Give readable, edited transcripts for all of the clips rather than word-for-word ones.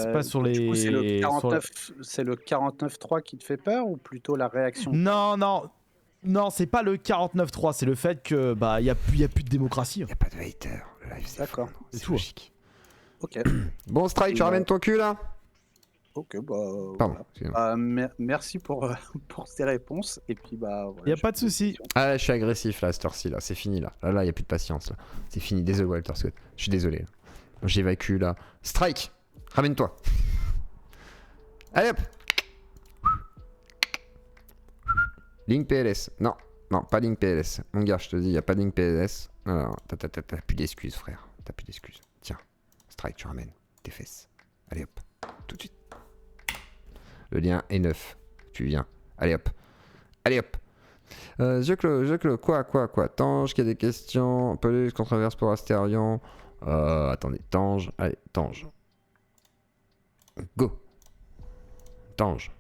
C'est pas sur Du coup, c'est le les... sur la- 49, c'est le 49.3 qui te fait peur ou plutôt la réaction? Non, non, non, c'est pas le 49.3, c'est le fait que bah y a plus de démocratie. Y a pas de hater, le live D'accord. s'effondre, C'est c'est tout. logique. Ok. Bon, Strike, tu Et, ramènes ton cul là? Ok, Pardon, voilà. excusez-moi. Merci pour, pour ces réponses. Et puis, voilà, Y a je pas de pose des souci. questions. Ah, je suis agressif là, à cette heure-ci là, c'est fini là. Là, y a plus de patience là. C'est fini, désolé Walter Scott. Je suis désolé. J'évacue là. Strike, ramène-toi. Allez hop. Link PLS. Non, non, pas Link PLS. Mon gars, je te dis, y a pas de Link PLS. Non, non, t'as plus d'excuses, frère. T'as plus d'excuses. Tiens, Strike, tu ramènes tes fesses. Allez hop, tout de suite. Le lien est neuf. Tu viens. Allez hop. Allez hop. Je quoi Tange qui a des questions. Pelus, controverse pour Astérion. Attendez, Tange. Allez, Tange. Go. Tange.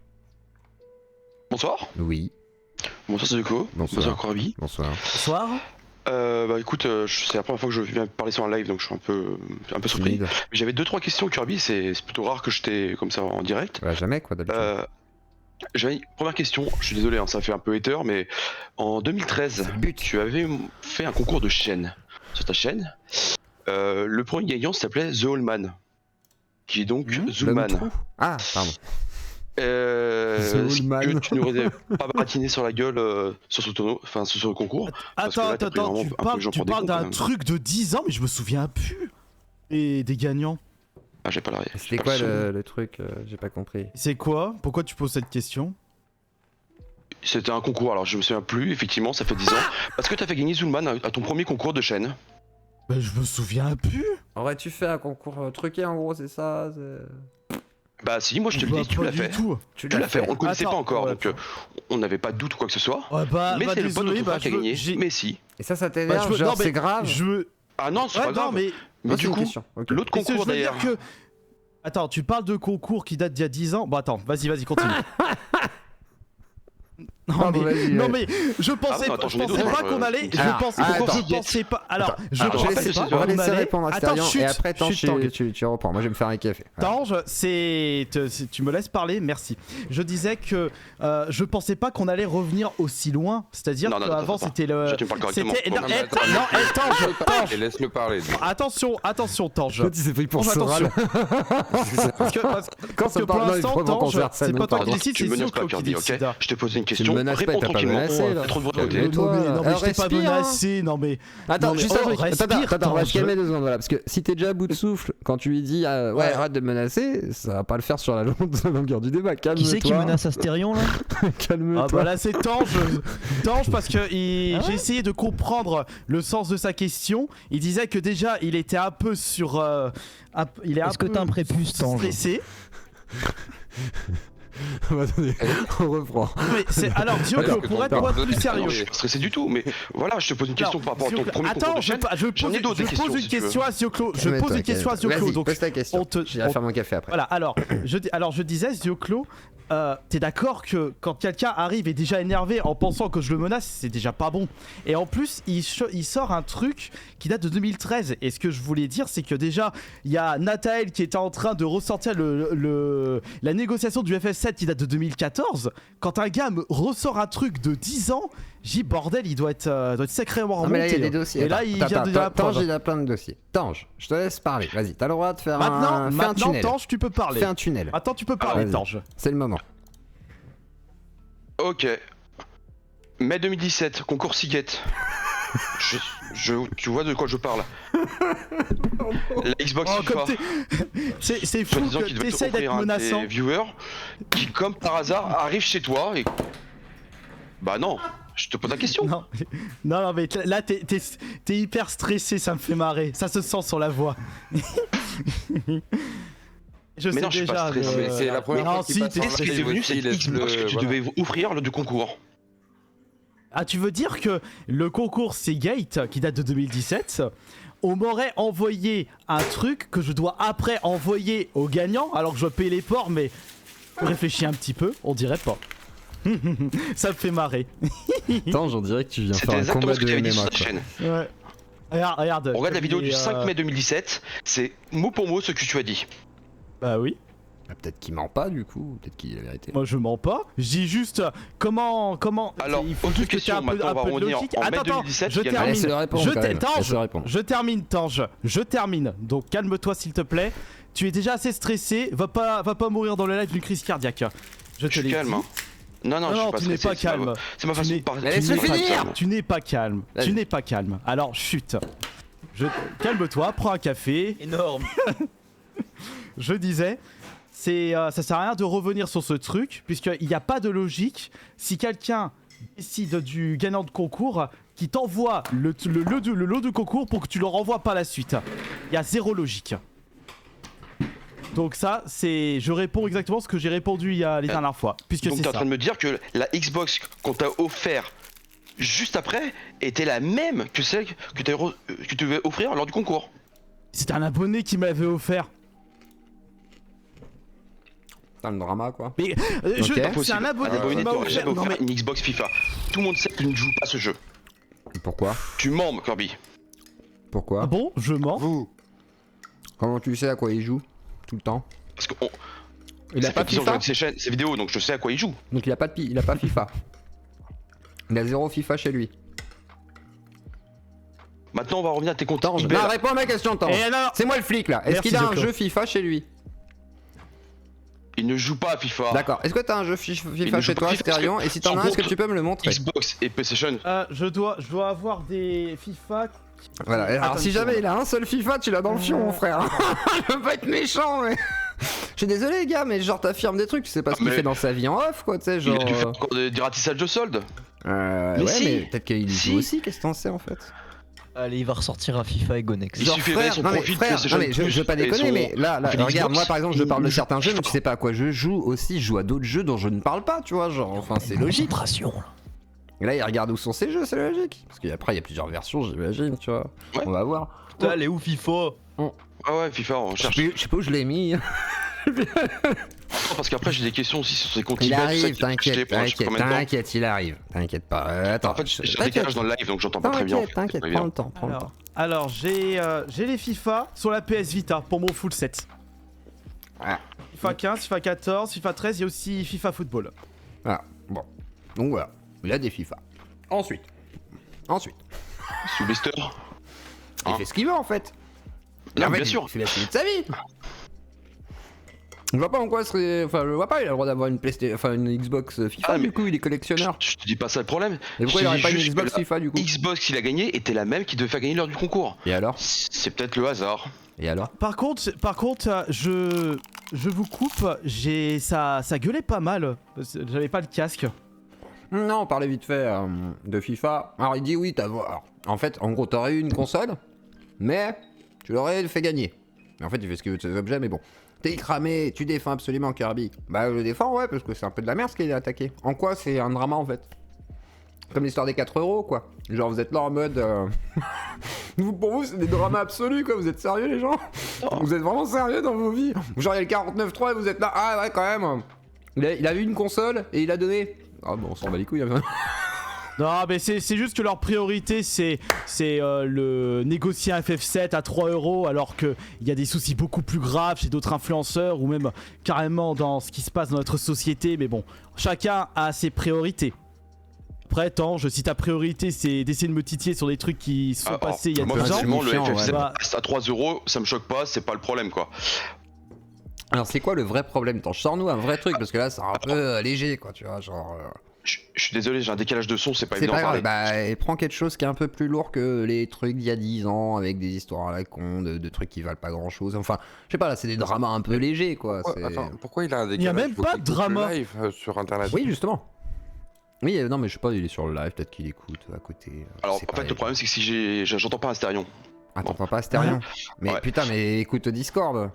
Bonsoir. Oui. Bonsoir Sezeko. Bonsoir. Bonsoir Corabi. Bonsoir. Bonsoir. Bah écoute, c'est la première fois que je viens parler sur un live, donc je suis un peu surpris. Timide. Mais j'avais 2-3 questions Kirby, c'est plutôt rare que je t'ai comme ça en direct. Bah, jamais quoi d'habitude. J'avais une première question, je suis désolé, hein, ça fait un peu hater, mais en 2013, C'est le but. tu avais fait un concours de chaîne sur ta chaîne. Le premier gagnant s'appelait The Allman, qui est donc L'homme Zoolman. trou. Ah, pardon. Est-ce Allman. que tu n'aurais pas baratiné sur la gueule sur ce tonneau, enfin sur ce concours? Parce que Attends, là, t'as pris attends, vraiment un peu les gens tu pour des parles cons, quand d'un même. truc de 10 ans, mais je me souviens plus. Et des gagnants. Ah, j'ai pas la C'était quoi le truc j'ai pas compris. C'est quoi? Pourquoi tu poses cette question? C'était un concours, alors je me souviens plus, effectivement, ça fait 10 ans. Parce que t'as fait gagner Zulman à ton premier concours de chaîne. Bah je me souviens plus. Aurais-tu fait un concours truqué en gros, c'est ça? Bah si, moi je te le Bah, dis, tu pas l'as du fait. tout. Tu Tu l'as fait, on le connaissait Attends, pas encore, ouais, donc on n'avait pas de doute ou quoi que ce soit. Ouais, bah, Mais bah c'est le pote de désolé, ton bah frère qui a gagné. Mais si. Et ça bah, t'énerve, je veux- genre non, mais c'est grave? Je veux... Ah non, c'est Ouais, pas grave. non, mais... Mais Moi, du c'est une coup, question. Ok. l'autre Qu'est-ce que concours je veux dire d'ailleurs. que... Attends, tu parles de concours qui date d'il y a 10 ans? Bon attends, vas-y, continue. Non, Pardon, vas-y, non ouais. mais je pensais, non, attends, je j'en ai pensais d'autres, pas qu'on allait. Je Alors, pensais, attends. je pensais pas. Alors, je alors, Je vais rappelle pensais laisser, de pas on va qu'on laisser allait. répondre à Attends, Starion chut, et après Tange, chut, Tanguy. tu reprends. Moi je vais me faire un café. Ouais. Tange, tu me laisses parler, merci. Je disais que je pensais pas qu'on allait revenir aussi loin. C'est-à-dire Non, non, qu'avant attends, c'était le. Déjà, tu me parles correctement. C'était. Non, Non, mais Tange. Et laisse-le parler. lui. Attention, Tange. L'autre il s'est pris pour Tange, Soral. Parce que Quand ça pour parle, non, il l'instant, faut vraiment qu'on Tange, se harcèle, c'est même pas toi pas. qui décide, Tu c'est me menaces Zioclo pas, qui Kirby, ok? décide. Je t'ai posé une Tu question, me menaces pas, réponds t'as pas tranquillement. menacé là. T'as trop de voix de Calme-toi. côté. Non mais je t'ai pas Respire, hein. menacé, non mais. Attends, Non, mais juste un truc. respire, Attends, on va Tange. se calmer 2 secondes, voilà. Parce que si t'es déjà à bout de souffle, quand tu lui dis ouais, arrête de me menacer, ça va pas le faire sur la longueur du débat. Calme-toi. Qui c'est qui menace Astérion là? Calme-toi. Ah bah là c'est Tange parce que j'ai essayé de comprendre le sens de sa question. Il disait que déjà il était un peu sur... il est un Est-ce que peu t'as un prépuce, Tange? stressé. Attendez, on reprend. Mais alors Zioclo, pour être plus Ah sérieux. non, je suis pas stressé du tout, mais voilà, je te pose une question par rapport à ton Zioclo, premier concours attends, de chaîne. je J'en ai d'autres pose questions, une si tu veux. question à Zioclo. Je Calme-toi, pose une question à calme-toi. Zioclo. Vas-y, Donc pose ta question. J'irai faire mon café après. voilà, alors je disais, Zioclo, t'es d'accord que quand quelqu'un arrive et est déjà énervé en pensant que je le menace, c'est déjà pas bon. Et en plus, il sort un truc qui date de 2013. Et ce que je voulais dire, c'est que déjà, il y a Nathael qui était en train de ressortir la négociation du FF7 qui date de 2014. Quand un gars me ressort un truc de 10 ans, j'ai dit bordel, il doit être sacrément Non remonté. mais là il y a des dossiers. Et là, il vient de dire la Tange, preuve. il a plein de dossiers. Tange, je te laisse parler. Vas-y, t'as le droit de faire fais un Maintenant, tunnel. Tange, tu peux parler. Fais un tunnel. Attends, tu peux parler, Vas-y. Tange. C'est le moment. Ok. Mai 2017, concours Seagate. Tu vois de quoi je parle. La Xbox Oh, FIFA. comme c'est fou Soi-disant que qu'il devait te t'essayes offrir d'être un menaçant. des viewers qui, comme par hasard, arrive chez toi et... Bah non, je te pose la question. Non, mais là, t'es hyper stressé, ça me fait marrer. Ça se sent sur la voix. Je Mais sais non, je suis pas déjà. stressé. Mais c'est la première Non, fois qu'il si, passe t'es- en Qu'est-ce qui live est devenu aussi, cette laisse-le, Xbox que tu voilà. devais ouvrir lors du concours? Ah, tu veux dire que le concours Seagate, qui date de 2017, on m'aurait envoyé un truc que je dois après envoyer au gagnant, alors que je dois payer les ports, mais réfléchis un petit peu, on dirait pas. Ça me fait marrer. Tange, on dirait que tu viens C'était faire un exactement combat ce que de tu avais dit sur MMA ta quoi. chaîne. Ouais. Regarde. On regarde la vidéo du Et, 5 mai 2017, c'est mot pour mot ce que tu as dit. Bah oui. Ah, peut-être qu'il ment pas du coup, peut-être qu'il dit la vérité. Moi je mens pas, je dis juste comment. Alors, il faut autre juste que tu aies question, un peu, maintenant, on va de revenir logique. en mai Attends, 2017, je il y a le- termine. Laisse-le répondre, quand même. Laisse-le répondre. Je termine, Tange. Je termine. Donc calme-toi s'il te plaît. Tu es déjà assez stressé. Va pas mourir dans le live d'une crise cardiaque. Je Je te suis l'ai calme. dit. Hein. Non, Non, je suis non, pas tu n'es stressé. pas calme. C'est ma Tu façon n'es- de parler. Laisse-le C'est ma façon de finir. parler. Tu n'es pas calme. Vas-y. Tu n'es pas calme. Alors chut. Calme-toi, prends un café. Énorme. Je disais, ça sert à rien de revenir sur ce truc, puisqu'il n'y a pas de logique. Si quelqu'un décide du gagnant de concours, qui t'envoie le lot de concours pour que tu le renvoies par la suite. Il y a zéro logique. Donc ça, je réponds exactement ce que j'ai répondu les dernières fois, puisque Donc c'est t'es en ça. train de me dire que la Xbox qu'on t'a offert juste après était la même que celle que tu devais offrir lors du concours. C'était un abonné qui m'avait offert. Putain, le drama quoi. Mais Ok. c'est Impossible. un abonné Un abonné qui m'a t'aurait offert. jamais Non, offert mais une Xbox FIFA. Tout le monde sait que tu ne joues pas ce jeu. Pourquoi? Tu mens, Kirby. Pourquoi? ah bon, je mens. Vous. Comment tu sais à quoi il joue? Tout le temps? Parce que Il a ça pas fait 10 ans que je FIFA? regarde ses vidéos, donc je sais à quoi il joue. Donc il a pas FIFA. Il a zéro FIFA chez lui. Maintenant, on va revenir à tes comptes Tange, eBay, non, là. réponds à ma question, Tange. Et non, C'est moi le flic là. Est-ce Merci, qu'il a un Joko. jeu FIFA chez lui? Il ne joue pas à FIFA. D'accord. Est-ce que t'as un jeu Il FIFA ne chez joue toi, pas à FIFA parce Stérion? que Et si t'en son as un, est-ce que compte tu peux me le montrer? Xbox et PlayStation. je dois avoir des FIFA. Voilà. Alors Attends si une jamais seconde. il a un seul FIFA, tu l'as dans le fion, mon frère. Je veux pas être méchant, mais. Je suis désolé, gars, mais genre t'affirmes des trucs, tu sais pas ce qu'il Mais- fait dans sa vie en off, quoi, tu sais, Il genre. a dû faire encore du ratissage de solde. Mais Mais ouais, si. mais peut-être qu'il y Si. joue aussi, qu'est-ce que t'en sais en fait? Allez, il va ressortir un FIFA et Gonex. Il suffirait son non, mais profil frère, PlayStation non, mais je Plus veux pas et déconner, son- mais là, profil regarde, Xbox. moi par exemple, je parle de Il certains joue jeux, mais tu sais pas à quoi je joue aussi, je joue à d'autres jeux dont je ne parle pas, tu vois, genre, enfin c'est logique. Concentration, là. Et là, il regarde où sont ces jeux, c'est logique. Parce qu'après, il y a plusieurs versions, j'imagine, tu vois. Ouais. On va voir. Putain, elle est où FIFA? Ah ouais, FIFA, on Je cherche. sais pas où je l'ai mis. Parce qu'après, j'ai des questions aussi sur ses comptes Il eBay, tout ça, arrive, qui sont achetés t'inquiète, pendant je sais pas combien de temps. t'inquiète, il arrive. T'inquiète pas. Attends, En fait, j'ai un t'inquiète, décalage dans le live, donc j'entends pas très bien. en fait, t'inquiète, c'est pas prends évident. le temps, prends le temps. Alors j'ai les FIFA sur la PS Vita pour mon full set. Ah. FIFA 15, FIFA 14, FIFA 13, il y a aussi FIFA Football. Ah, bon. Donc voilà, il a des FIFA. Ensuite. Sous blister. Il Hein. fait ce qu'il veut en fait. Non, En fait, bien sûr. Il fait la suite de sa vie. Je vois pas en quoi serait. Enfin, je vois pas, il a le droit d'avoir une PlayStation. Enfin, une Xbox FIFA, Ah, mais- du coup, il est collectionneur. Je te dis pas ça le problème. Et pourquoi il Je aurait dis pas une juste Xbox que la FIFA du coup? Xbox qu'il a gagné était la même qu'il devait faire gagner lors du concours. Et alors? C'est peut-être le hasard. Et alors? Par contre, je vous coupe, ça gueulait pas mal. J'avais pas le casque. Non, on parlait vite fait de FIFA. Alors il dit oui, alors, en fait, en gros, t'aurais eu une console, mais tu l'aurais fait gagner. Mais en fait, il fait ce qu'il veut de ses objets, mais bon. T'es cramé, tu défends absolument Kirby. Bah, je le défends, ouais, parce que c'est un peu de la merde ce qu'il a attaqué. En quoi c'est un drama en fait? Comme l'histoire des 4 euros, quoi. Genre, vous êtes là en mode. Pour vous, c'est des dramas absolus, quoi. Vous êtes sérieux, les gens? Vous êtes vraiment sérieux dans vos vies? Genre, il y a le 49.3 et vous êtes là. Ah, ouais, quand même. Il a eu une console et il a donné. Ah, bon, on s'en bat les couilles. Hein. Non, mais c'est juste que leur priorité, c'est le négocier un FF7 à 3 euros, alors qu'il y a des soucis beaucoup plus graves chez d'autres influenceurs, ou même carrément dans ce qui se passe dans notre société. Mais bon, chacun a ses priorités. Après, Tange, si ta priorité c'est d'essayer de me titiller sur des trucs qui sont Ah, passés il y a moi, 10 ans, personnellement, le Chiant, FF7 ouais. reste à 3 euros, ça me choque pas, c'est pas le problème quoi. Alors, c'est quoi le vrai problème? Attends, sors-nous un vrai truc, parce que là, c'est un peu léger, quoi, tu vois. Genre. Je suis désolé, j'ai un décalage de son, c'est pas C'est évident pas à grave, parler. bah prends quelque chose qui est un peu plus lourd que les trucs d'il y a 10 ans avec des histoires à la con, de trucs qui valent pas grand chose. Enfin, je sais pas, là c'est des dramas un peu légers quoi. Ouais, c'est- attends, pourquoi il a un décalage? Il y a même Faut pas qu'il de écoute le drama. live sur internet. Oui, justement. Oui, non, mais je sais pas, il est sur le live, peut-être qu'il écoute à côté. Alors, c'est en pas fait, le problème, c'est que si j'entends pas un stéréon. Ah, t'entends pas Stérion? Mais Ouais. putain, mais écoute Discord.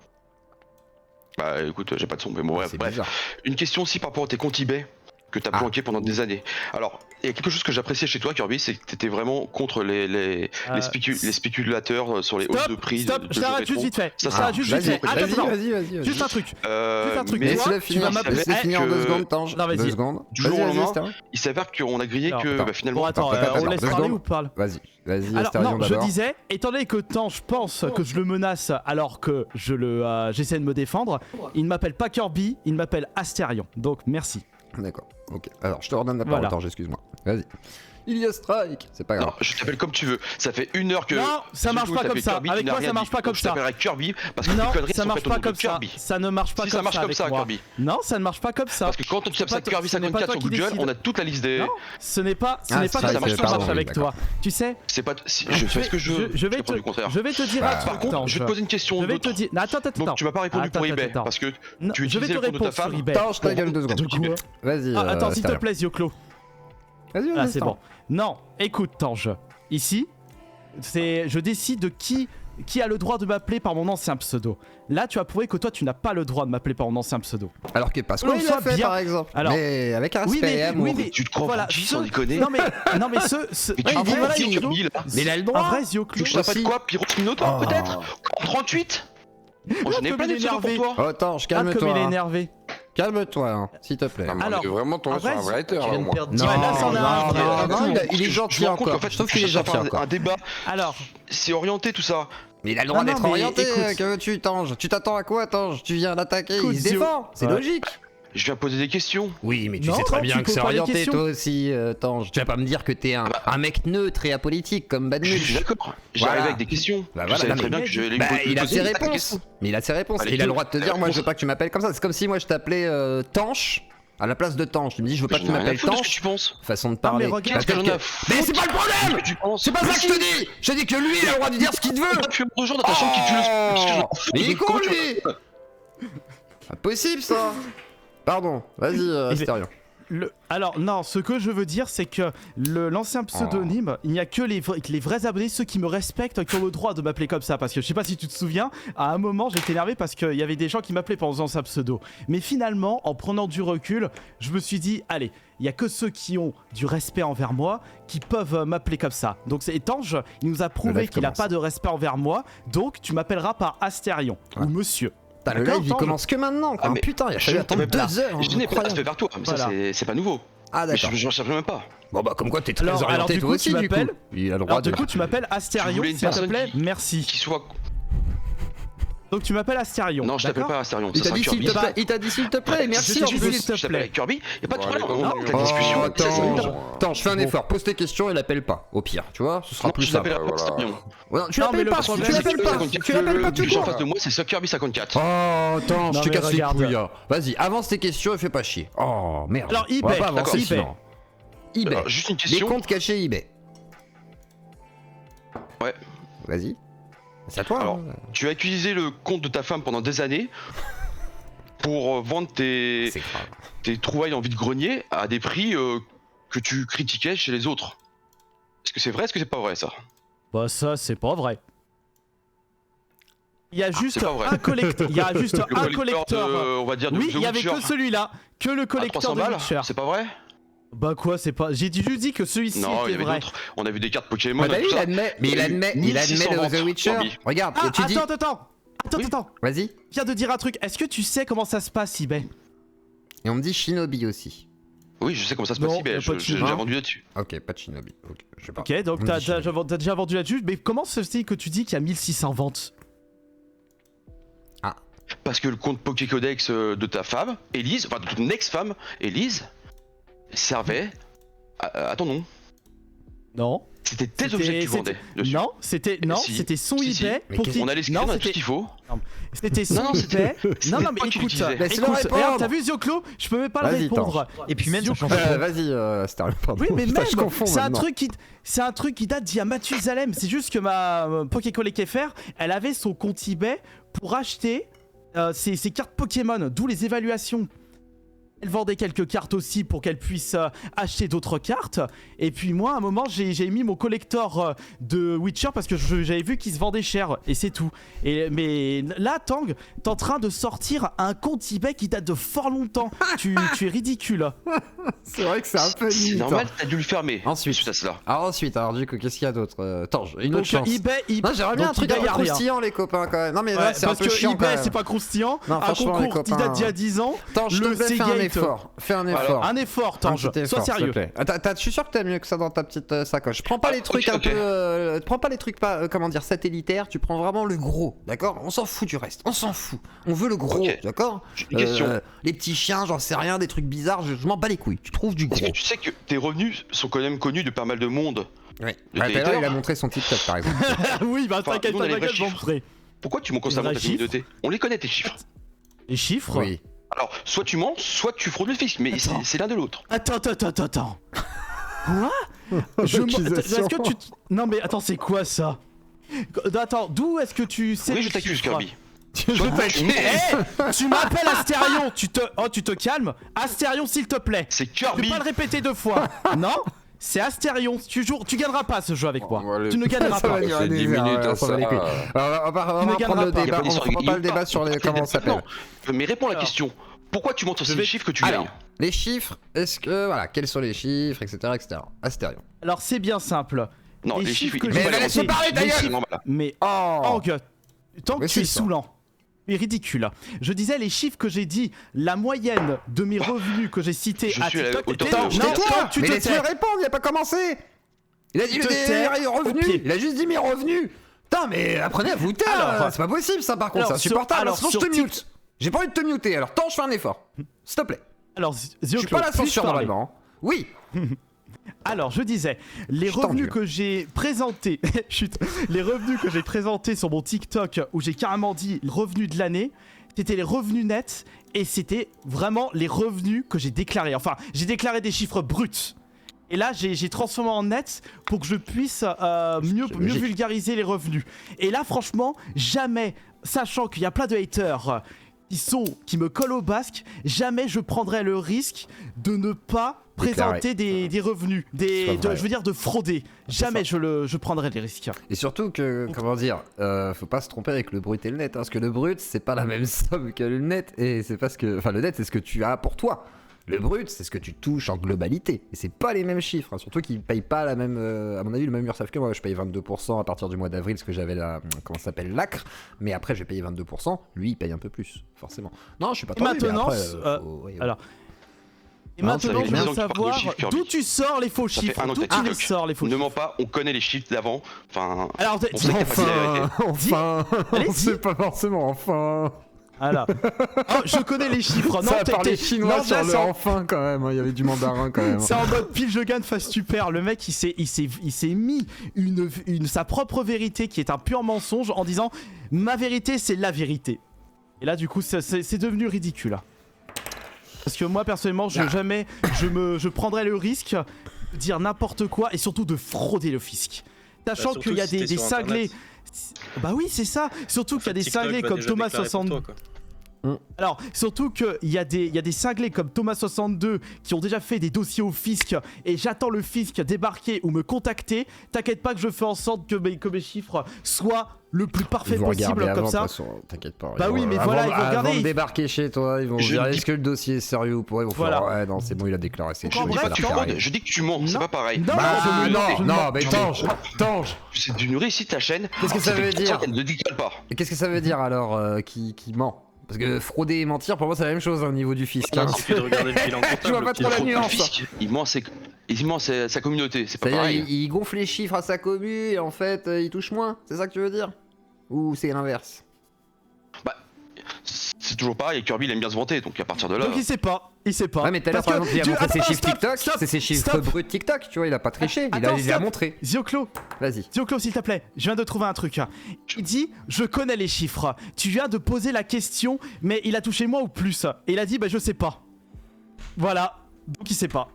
Bah écoute, j'ai pas de son, mais bon, bref. C'est bref. bizarre. Une question aussi par rapport à tes comptes eBay. que t'as planqué pendant des années. Alors, il y a quelque chose que j'appréciais chez toi, Kirby, c'est que t'étais vraiment contre les spéculateurs sur les hausses de prix. Stop, je t'arrête juste vite fait. Ça, Je t'arrête juste vite fait. Attends, Vas-y. juste un truc. Juste un truc. mais Toi, Laisse-le tu vas finir, m'appeler. laisse-le finir en 2 secondes, Tange. Non, vas-y. 2 secondes. Du jour au lendemain, Astérion. il s'avère qu'on a grillé Alors, que attends. bah, finalement. Bon, attends, Attends, on laisse deux parler secondes. ou parle? Vas-y, Alors Astérion non, je d'abord. disais, étant donné que Tange pense que je le menace alors que j'essaie de me défendre, il ne m'appelle pas Kirby, il m'appelle Astérion. Donc merci. D'accord, ok. Alors, je te redonne la parole, Voilà. Tange, excuse-moi. Vas-y. Il y a strike, c'est pas grave. Non, je t'appelle comme tu veux. Ça fait 1 heure que. Non, ça marche pas comme ça. Kirby, tu Avec n'as moi, rien ça marche dit. pas Donc, comme je ça. t'appellerai Kirby parce que tes Non, conneries ça sont marche faites au pas nom de comme ça. Kirby. Ça ne marche pas Si comme ça marche ça comme avec ça, moi. Kirby. Non, ça ne marche pas comme ça. Parce que quand tu tapes ça Kirby ce n'est pas 54 toi sur qui Google, décide. on a toute la liste des. Non, ce n'est pas Ah, comme ça ça marche que pas, ça marche oui, avec d'accord. toi. Tu sais, C'est pas. Je fais ce que je veux. je vais fais pas te du contraire. je vais te dire Bah, un Par truc, contre, Tange. je vais te poser une question. Je vais d'autre. te dire. Non, attends. Donc tu m'as pas répondu pour eBay Attends. parce que Non, tu je vais utilisais te le compte de ta répondre sur femme. eBay. Tange, ta gueule 2 secondes. Donc, eBay. Vas-y, Attends, s'il te Astérion. plaît, Yoclo. Vas-y, Ah, c'est bon. Non, écoute, Tange. Ici, je décide de qui a le droit de m'appeler par mon ancien pseudo. Là, tu as prouvé que toi, tu n'as pas le droit de m'appeler par mon ancien pseudo. Alors que Pascal, On il soit l'a fait, bien- par exemple. Alors- Mais avec un respect, amour. Tu te crois voilà, pour qui, ce- sans déconner? Non mais ce Mais tu un te vrai crois pour qui, Yoclo, Kirby, là? Mais il a le un droit. vrai Tu Yoclo. veux que je t'appelle aussi. quoi? Pyros Minotaur, Oh. peut-être? En 38? Oh, j'en ai comme plein il est de pseudos pour énervé. toi. Oh, Tange, Ah, comme il est calme-toi. énervé. Calme-toi, hein, s'il te plaît. Non, mais Alors, on est vraiment tombé en sur vrai, un vrai hater, Tu là, viens au de moins. perdre Non, Ouais, là, c'en a un vrai. non, il est Je me gentil rends compte encore. qu'en fait, Je trouve qu'il est cherche à gentil faire encore. un débat, Alors, c'est orienté tout ça. Mais il a le droit Non, non, d'être mais orienté, écoute. que veux-tu, Tange? Tu t'attends à quoi, Tange? Tu viens l'attaquer, Écoute, il se Zio- défend, c'est Ouais. logique. Je viens poser des questions. Oui, mais tu Non, sais très non, bien tu que c'est poses pas les orienté, questions. toi aussi, Tange. Tu vas pas me dire que t'es un mec neutre et apolitique comme Je suis Badmuch. d'accord. J'ai Voilà. arrivé avec des questions. Bah Je voilà, savais non, très mais- bien que je vais Bah, il a poser ses des réponses. questions. Mais il a ses réponses. Allez, Et il a le tout. droit de te dire, moi je veux pas que tu m'appelles comme ça. C'est comme si moi je t'appelais Tanche à la place de Tanche. Tu me dis, je veux pas que tu J'en ai rien à m'appelles foutre de ce que Tanche. tu penses. Façon de mais parler. regarde, Parce que- Qu'est-ce que j'en ai à Mais c'est pas le Qu'est-ce problème! que tu penses? C'est pas ça que je te dis! Je te dis que lui il a le droit de dire ce qu'il veut! Tu me rejoins dans ta chambre qui tue le. Parce que j'en fous Mais il est de con comment tu- lui! Pas possible ça! Pardon, vas-y, Astérion. Alors non, ce que je veux dire, c'est que l'ancien pseudonyme, il n'y a que les vrais abonnés, ceux qui me respectent, qui ont le droit de m'appeler comme ça. Parce que je sais pas si tu te souviens, à un moment j'étais énervé parce qu'il y avait des gens qui m'appelaient par mon ancien pseudo. Mais finalement, en prenant du recul, je me suis dit, allez, il y a que ceux qui ont du respect envers moi qui peuvent m'appeler comme ça. Donc c'est Tange, il nous a Le prouvé live qu'il n'a commence. pas de respect envers moi, donc tu m'appelleras par Astérion Ouais. ou Monsieur. Putain, le D'accord, live il Tange commence que maintenant quoi. Ah, mais Putain, il a je fallu ne attendre t'avais pas- 2 heures. Je n'ai pas de incroyable. respect vers toi, mais ça Voilà. c'est pas nouveau. Ah Mais d'accord. je ne cherche même pas. Bon bah comme quoi t'es très Alors orienté du toi coup, aussi tu du coup. m'appelles. Il a le droit Alors de... du coup, tu m'appelles Tu Astérion, voulais une s'il te personne plaît. qui- Merci. Qui soit. Donc tu m'appelles Astérion. Non, je t'appelle d'accord pas Astérion. Il Ça t'a sera dit s'il Kirby. te plaît, il t'a dit s'il te plaît, merci en t'ai dit plus. s'il te Je t'appelle plaît. Kirby. Y'a pas de Bon, problème. allez, On bon, a ta bon, discussion. bon, Ça, c'est attends. bon. Attends, je fais un effort, pose tes questions et l'appelle pas, au pire, tu vois, ce sera Non, plus je simple. l'appellerai pas voilà. Astérion. Ouais, non, tu Non, l'appelles mais le pas, problème, tu c'est l'appelles que pas, tu l'appelles pas tout Le en court. face de moi, c'est ce Kirby 54. Oh, attends, Non, je te mais casse les regarde. couilles. Vas-y, avance tes questions et fais pas chier. Oh, merde. Alors, on va eBay, pas avancer d'accord, sinon. eBay, Alors, juste une les question. comptes cachés eBay. Ouais. Vas-y. C'est à toi. Alors, hein. Tu as utilisé le compte de ta femme pendant des années pour vendre tes C'est grave. trouvailles en vide-grenier à des prix que tu critiquais chez les autres. Est-ce que c'est vrai, est-ce que c'est pas vrai ça? Bah ça, c'est pas vrai. Il y a juste c'est pas vrai. un collecteur. Il y a juste Le un collecteur collecteur. de, on va dire, de Oui, The il y avait Witcher que celui-là, que le à collecteur 300 de balles, Witcher. c'est pas vrai? Bah quoi, c'est pas. J'ai juste dit que celui-ci Non, il y était avait vrai. d'autres. On a vu des cartes Pokémon Bah, t'as et vu, tout il ça. admet, mais Il y a eu il admet 1600 le The ventes, Witcher. Kirby. Regarde, Ah, et tu dis. attends. Oui. Vas-y. Je viens de dire un truc. Est-ce que tu sais comment ça se passe, eBay? Et on me dit Shinobi aussi. Oui, je sais comment ça se Non, passe, y a mais pas de j'ai Shinobi. vendu là-dessus. Ok, pas de Shinobi. Ok, je sais pas. Ok, donc On me t'as dit Shinobi. déjà vendu là-dessus. Mais comment se fait-il que tu dis qu'il y a 1600 ventes? Parce que le compte Pokécodex de ta femme, Elise, enfin de ton ex-femme, Elise, servait à ton nom. Non. C'était tes C'était- objets que tu c'était- vendais dessus. Non, c'était Si. c'était son Si, si. eBay Mais pour qu'est-ce- qu'il- On a les Non, screens, on a tout c'était ce qu'il faut. c'était son Non, non, eBay. Non, non, mais toi qui écoute, l'utilisais. Laisse-le écoute, répondre. regarde, t'as vu Zioclo? Je peux même pas le Vas-y, répondre. Et puis même, ça change Vas-y, Star, pardon. Oui, mais Putain, même, je confonds c'est un maintenant. truc qui date d'il y a Mathusalem. C'est juste que ma Pokécollect FR, elle avait son compte eBay pour acheter ses cartes Pokémon, d'où les évaluations. Elle vendait quelques cartes aussi pour qu'elle puisse acheter d'autres cartes. Et puis moi, à un moment, j'ai mis mon collector de Witcher parce que j'avais vu qu'il se vendait cher. Et c'est tout. Mais là, Tang, t'es en train de sortir un compte eBay qui date de fort longtemps. tu es ridicule. C'est vrai que c'est un peu C'est limite. normal, t'as dû le fermer. Ensuite. Suite à cela. Alors du coup, qu'est-ce qu'il y a d'autre Tange, une autre Donc chance. eBay, Non, j'aimerais bien un donc truc eBay, un y peu a rien. croustillant, les copains, quand même. Non, mais là, Ouais, c'est un parce peu que chiant, quand eBay, même. c'est pas croustillant. Non, Un franchement, les concours qui copains. date d'il y a 10 ans. Tange, je te Le plaît, fais un Seagate. effort. Fais un Alors, effort. Un effort, Un Tange. petit Sois effort, s'il te sérieux. plaît. Je suis sûr que t'as mieux que ça dans ta petite sacoche. Prends pas les trucs ok, un ok. peu. Prends pas les trucs pas, comment dire, satellitaires. Tu prends vraiment le gros, d'accord? On s'en fout du reste. On s'en fout. On veut le gros, Ok. d'accord? Une question. Les petits chiens, j'en sais rien, des trucs bizarres, je m'en bats les couilles. Tu trouves du Est-ce gros. que tu sais que tes revenus sont quand même connus de pas mal de monde? Ouais. Le Tout à l'heure, Twitter. il a montré son TikTok, par exemple. Oui, bah Enfin, t'inquiète nous, on pas, a les vrais t'inquiète, je vais chiffres. montrer. Pourquoi tu mens constamment Les ta vrais chiffres. communauté? On les connaît tes chiffres. Les chiffres. Oui. Alors, soit tu mens, soit tu fraudes le fisc, mais Attends. c'est l'un de l'autre. Attends. Quoi Est-ce que tu... Non mais attends, c'est quoi ça? Attends, d'où est-ce que tu sais Oui, les je t'accuse, chiffres? Kirby. Je Soit t'accuse. tu mens, Eh, tu m'appelles Astérion, tu te calmes. Astérion, s'il te plaît. c'est Je vais Kirby. pas le répéter 2 fois. Non, c'est Astérion. Tu gagneras pas ce jeu avec moi. Bon, allez. Tu ne gagneras Ça pas. va durer C'est des 10 heures, minutes on à s'en bat ça. les couilles. Alors, on va Tu ne reprendre gagneras le pas. débat. On reprend pas le débat sur les. Comment ça s'appelle? Non, mais réponds à la Alors. question. Pourquoi tu montres sur Je ces vais- chiffres que tu Alors, gagnes? les chiffres, est-ce que. Voilà, quels sont les chiffres, etc. Astérion. Alors c'est bien simple. Non, les les chiffres chiffres, que ils j'ai sont pas laisse-moi les bons. parler, ta Les gueule. chiffres, normal. Mais Oh Hank, tant que Mais tu c'est es ça. saoulant. C'est ridicule. Je disais les chiffres que j'ai dit, la moyenne de mes revenus que j'ai cités Je à suis à la TikTok. hauteur Tais- de- non, Tais-toi. Tank, tu Mais te laisse-le tais. répondre, il a pas commencé. Il a dit Tu te les tais revenus. au pied. Il a juste dit mes revenus. Putain, mais apprenez à vous taire. Alors, c'est pas possible ça par contre, alors, c'est insupportable. alors, Sinon je sur te mute. J'ai pas envie de te muter, alors tant je fais un effort. S'il te plaît. Alors, Je suis Zioclo, pas la puis-je censure parler normalement. Oui. Alors, je disais, les Je t'en revenus jure. que j'ai présentés, chut, les revenus que j'ai présentés sur mon TikTok, où j'ai carrément dit le revenu de l'année, c'était les revenus nets, et c'était vraiment les revenus que j'ai déclarés. Enfin, j'ai déclaré des chiffres bruts. Et là, j'ai transformé en net pour que je puisse mieux logique. vulgariser les revenus. Et là, franchement, jamais, sachant qu'il y a plein de haters qui me collent au basque, jamais je prendrais le risque de ne pas Déclarer. présenter des revenus, C'est pas vrai. je veux dire de frauder. Jamais je prendrais des risques. Et surtout que, comment dire, faut pas se tromper avec le brut et le net, hein, parce que le brut c'est pas la même somme que le net, et c'est parce que, enfin le net c'est ce que tu as pour toi. Le brut c'est ce que tu touches en globalité, et c'est pas les mêmes chiffres, hein, surtout qu'ils payent pas la même, à mon avis le même URSAF que moi, je paye 22% à partir du mois d'avril, parce que j'avais la, comment ça s'appelle, l'acre, mais après j'ai payé 22%, lui il paye un peu plus, forcément. Non je suis pas tendu, mais maintenant, après, alors, voilà. Et Non, maintenant, ça fait je 10 ans veux que tu parles de savoir chiffres, Kirby. d'où tu sors les faux Ça fait chiffres. un an D'où que t'as tu les TikTok. sors les faux Ne chiffres. mens pas, on connaît les chiffres d'avant. Enfin, Alors, on sait qu'il y a pas de la vérité. Enfin, Allez-y. on sait pas forcément, enfin. Voilà. Oh, je connais les chiffres. Non, Ça a parlé chinois non, sur là, le c'est en- enfin quand même, hein, il y avait du mandarin quand même. C'est en mode pile je gagne face super. Le mec il s'est mis sa propre vérité qui est un pur mensonge en disant ma vérité c'est la vérité. Et là du coup c'est devenu ridicule. Parce que moi personnellement jamais je prendrais le risque de dire n'importe quoi et surtout de frauder le fisc. Sachant Bah, qu'il y a surtout si des t'es sur cinglés. Internet. Bah oui c'est ça. Surtout qu'il y a des TikTok cinglés va comme déjà Thomas déclarer pour 62. toi, quoi. Alors, surtout qu'il y a des cinglés comme Thomas62 qui ont déjà fait des dossiers au fisc et j'attends le fisc débarquer ou me contacter. T'inquiète pas que je fais en sorte que mes chiffres soient le plus parfait Ils vont possible regarder comme avant, ça. de toute façon, t'inquiète pas. Bah oui, mais avant, voilà, ils vont regarder, Avant de ils- débarquer chez toi, ils vont Je dire dis- est-ce que le dossier est sérieux ou pas. Ils vont Voilà. faire ouais, non, c'est bon, il a déclaré. C'est Donc, Je en dis bref, pas que tu Tange- fraudes, je dis que tu mens, c'est Non. pas pareil. Non, Bah je ne mens, je ne non, mens. mais Tange. C'est d'une réussite ta chaîne. Qu'est-ce que ça veut dire Elle ne décale pas. Et qu'est-ce que ça veut dire alors qui ment? Parce que frauder et mentir, pour moi, c'est la même chose au niveau du fisc. hein. Il suffit de regarder le bilan comptable. Je vois pas trop la Pierre. nuance. Le fisc, il ment sa communauté, c'est pas C'est-à-dire, pareil. il gonfle les chiffres à sa commu et en fait, il touche moins. C'est ça que tu veux dire? Ou c'est l'inverse? C'est toujours pareil, Kirby il aime bien se vanter, donc à partir de là. Donc il sait pas. Ouais, mais tout à l'heure, Parce par que exemple, il a montré ses attends, chiffres stop, TikTok, stop, c'est ses chiffres stop. bruts TikTok, tu vois, il a pas triché, il Attends, a stop. montré. Zioclo, Vas-y. Zioclo s'il te plaît, je viens de trouver un truc. Il dit je connais les chiffres. Tu viens de poser la question, mais il a touché moins ou plus. Et il a dit bah je sais pas. Voilà, donc il sait pas.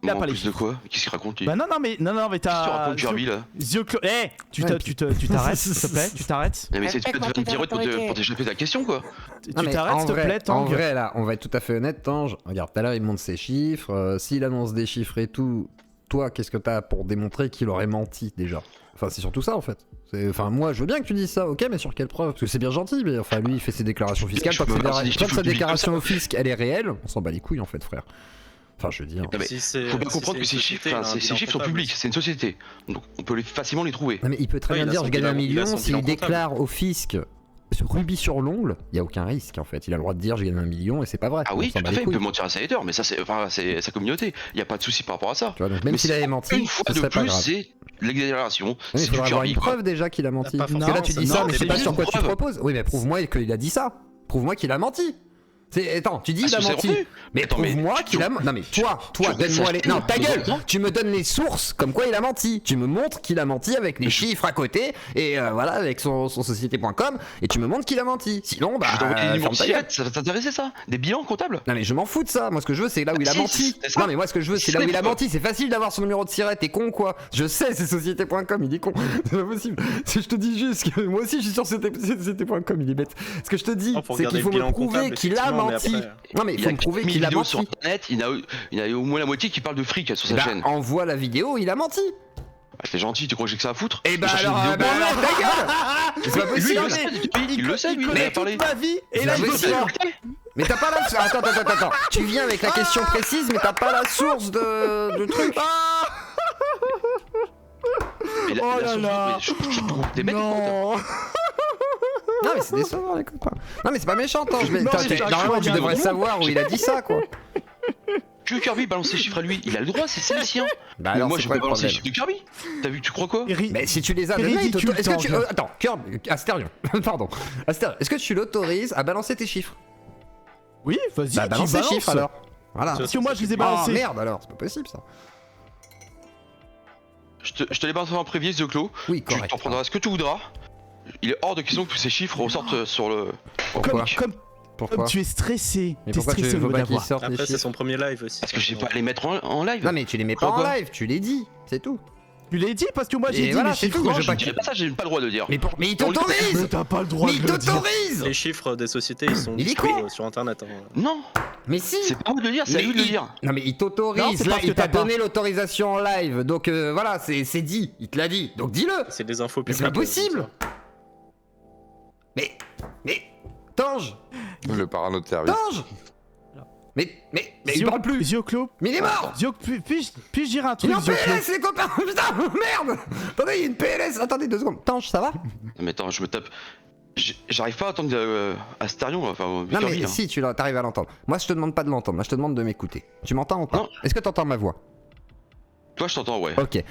Il a En pas les plus de chiffres. quoi? Qu'est-ce qu'il raconte lui? Bah non, mais Qu'est-ce que tu t'as. racontes Kirby là? Zioclo. Eh tu Ouais, t'arrête, s'il te plaît, tu t'arrêtes. Non mais c'est de faire une pirouette pour t'échapper ta question quoi. Tu Non, mais t'arrêtes, en s'il te vrai- plaît, En Tang. vrai, là, on va être tout à fait honnête, Tange. Regarde, tout à l'heure, il montre ses chiffres. S'il annonce des chiffres et tout, toi, qu'est-ce que t'as pour démontrer qu'il aurait menti déjà? Enfin, c'est surtout ça en fait. Enfin, moi, je veux bien que tu dises ça, ok, mais sur quelle preuve? Parce que c'est bien gentil, mais enfin, lui, il fait ses déclarations fiscales. Je Tant que peux sa balancer des chiffres sa publics déclaration comme au fisc, elle est réelle, on s'en bat les couilles en fait, frère. Enfin, je veux dire. Non, mais faut bien comprendre que ces chiffres, ces chiffres sont publics, c'est une société. Donc on peut facilement les trouver. Non, mais il peut très Ouais, bien il a dire son je gagne 1 bilan- il a million son s'il bilan déclare au fisc rubis sur l'ongle, il y a aucun risque en fait. Il a le droit de dire je gagne 1 million et c'est pas vrai. Ah On oui, s'en tout bat à les fait, il couilles. peut mentir à sa hater, mais ça c'est sa communauté. Il y a pas de souci par rapport à ça. Tu vois, donc même Mais s'il c'est avait menti, Une fois ce de serait pas plus, grave. c'est l'exagération. Oui, mais il C'est du faudra avoir une Kirby, quoi. preuve déjà qu'il a menti. Pas Parce que forcément, là tu dis ça, ça, non, mais mais c'est pas juste sur quoi une tu preuve. proposes. Oui, mais prouve-moi qu'il a dit ça. Prouve-moi qu'il a menti. Attends, tu dis il a Ah, c'est menti. revenu. Mais Attends, mais prouve-moi qu'il a menti. Non mais toi, donne-moi les. Non, ta gueule. Tu me donnes les sources comme quoi il a menti. Tu me montres qu'il a menti avec les chiffres à côté et voilà avec son société.com et tu me montres qu'il a menti. Sinon, bah. Je t'envoie des numéros ferme de ta gueule. cigarettes, ça va t'intéresser ça? Des bilans comptables? Non mais je m'en fous de ça, moi ce que je veux c'est là où il a Si, menti. c'est ça. Non mais moi ce que je veux c'est là où il a menti, c'est facile d'avoir son numéro de siret, t'es con quoi. Je sais c'est société.com, il est con, c'est pas possible. Si je te dis juste que moi aussi je suis sur société.com, il est bête. Ce que je te dis Oh, faut c'est qu'il regarder faut le me bilan prouver comptable, qu'il a effectivement, mais menti. après- Non mais il Il y faut a me prouver 4000 qu'il a vidéos sur menti. internet, il y en a au moins la moitié qui parlent de fric sur sa Bah chaîne. envoie la vidéo, il a menti. Ah, c'est gentil, tu crois que j'ai que ça à foutre? Et bah Je cherche alors, une vidéo bah pour- alors ta gueule. C'est pas Lui, possible. il le sait, il le sait, lui, il en connaît a parlé. toute ma vie et C'est là pas il veut possible. pas. Mais t'as pas la... Attends. Tu viens avec la question précise mais t'as pas la source de truc. Mais Oh là source, là. mais je trouve des mecs. Non. Non mais c'est décevant les copains. Non mais c'est pas méchant, attends, Non, mais c'est normalement tu incroyable. devrais savoir où il a dit ça quoi. Tu veux Kirby balance ses chiffres à lui? Il a le droit, c'est les siens. Bah Mais alors moi c'est je quoi peux le balancer les problème? chiffres de Kirby. T'as vu, tu crois quoi? Mais si tu les as C'est donnés, ridicule, est-ce que tu... Tank. attends, Astérion, pardon. Astérion, est-ce que tu l'autorises à balancer tes chiffres? Oui, vas-y, Bah qui balance tes balance. chiffres alors. Voilà. Ça, Parce que moi je les ai Oh balancés. merde alors, c'est pas possible ça. Je te les balance en prévier, The Clos. Oui, Tu correct. t'en prendras ce que tu voudras. Il est hors de question que ces chiffres ressortent sur le. Pourquoi Comme Pourquoi tu es stressé. Mais T'es pourquoi tu stressé au veux niveau de pas la qu'ils voix. sortent les Après, c'est chiffres? son premier live aussi. Parce que je sais pas les mettre en live. Non mais tu les mets pas en Pourquoi live, tu les dis, c'est tout. Tu l'as dit parce que moi j'ai Et dit voilà, les c'est chiffres. tout, Non, je Je pas dirais pas ça, j'ai pas le droit de le dire. Mais il Mais t'autorise. t'as pas le droit Mais il de le dire. t'autorise. Les chiffres des sociétés, ils sont Il est disponibles con. sur internet. hein. Non, Mais si. c'est pas à moi de le dire, c'est à Mais lui de le il- dire. Non mais il Non, t'autorise, c'est là parce il que t'a t'as pas. donné l'autorisation en live, donc voilà, c'est dit, il te l'a dit, donc dis-le. C'est des infos Mais publiques. c'est pas possible. Mais, Tange, Le parano de service. Tange. Mais il parle plus. Zioclo. Mais il est mort. Puis-je dire un Il truc, est en Zioclo? PLS les copains. Putain, merde. Attendez, il y a une PLS. Attendez 2 secondes. Tange, ça va? Mais attends, je me tape. J'arrive pas à attendre Astérion, enfin, Non Kirby, mais hein. si, t'arrives à l'entendre. Moi je te demande pas de l'entendre, moi je te demande de m'écouter. Tu m'entends ou pas? Non. Est-ce que t'entends ma voix? Toi, je t'entends, ouais. Ok.